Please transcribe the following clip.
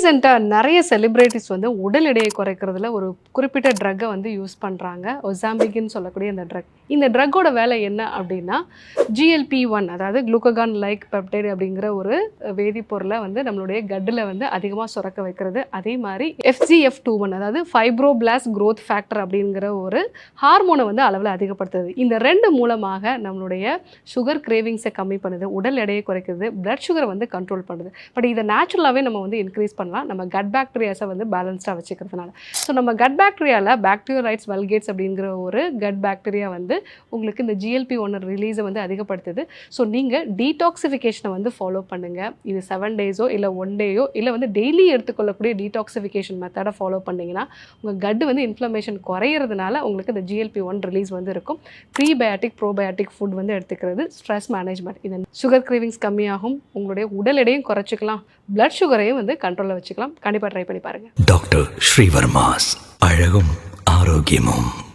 ரீசெண்டாக நிறைய செலிப்ரிட்டிஸ் வந்து உடல் எடையை குறைக்கிறதுல ஒரு குறிப்பிட்ட ட்ரக்கை வந்து யூஸ் பண்ணுறாங்க. ஒசாம்பிக்னு சொல்லக்கூடிய இந்த ட்ரக். இந்த ட்ரக்கோட வேலை என்ன அப்படின்னா, GLP-1 அதாவது குளுக்ககான் லைக் பெப்டைடு அப்படிங்கிற ஒரு வேதிப்பொருளை வந்து நம்மளுடைய கட்டில் வந்து அதிகமாக சுரக்க வைக்கிறது. அதே மாதிரி FGF21 அதாவது ஃபைப்ரோபிளாஸ்ட் growth ஃபேக்டர் அப்படிங்கிற ஒரு ஹார்மோனை வந்து அளவில் அதிகப்படுத்துது. இந்த ரெண்டு மூலமாக நம்மளுடைய சுகர் கிரேவிங்ஸை கம்மி பண்ணுது, உடல் எடையை குறைக்குது, பிளட் சுகரை வந்து கண்ட்ரோல் பண்ணுது. பட் இதை நேச்சுரலாகவே நம்ம வந்து இன்க்ரீஸ் பண்ணலாம், நம்ம கட் பாக்டீரியாஸை வந்து பேலன்ஸ்டாக வச்சுக்கிறதுனால. ஸோ நம்ம கட் பாக்டீரியாவில் பாக்டீரியோரைட்ஸ் வல்கேட்ஸ் அப்படிங்கிற ஒரு கட் பாக்டீரியா வந்து உங்களுக்கு இந்த GLP-1 ரிலீஸை வந்து அதிகப்படுத்துது. ஸோ நீங்கள் டீடாக்சிஃபிகேஷனை வந்து ஃபாலோ பண்ணுங்கள். இது 7 டேஸோ இல்லை 1 டேயோ இல்லை வந்து டெய்லி எடுத்துக்கொள்ளக்கூடிய டீடாக்சிஃபிகேஷன் மெத்தடை ஃபாலோ பண்ணிங்கன்னா உங்கள் கட்டு வந்து இன்ஃப்ளமேஷன் குறையிறதுனால உங்களுக்கு இந்த GLP-1 ரிலீஸ் வந்து இருக்கும். ப்ரீபயாட்டிக் ப்ரோபயாட்டிக் ஃபுட் வந்து எடுத்துக்கிறது, ஸ்ட்ரெஸ் மேனேஜ்மெண்ட், இந்த சுகர் கிரேவிங்ஸ் கம்மியாகும், உங்களுடைய உடல் எடையும் குறைச்சிக்கலாம், பிளட் சுகரையும் வந்து கண்ட்ரோலில் வச்சுக்கலாம். கண்டிப்பாக ட்ரை பண்ணி பாருங்கள். டாக்டர் ஸ்ரீவர்மாஸ் அழகும் ஆரோக்கியமும்.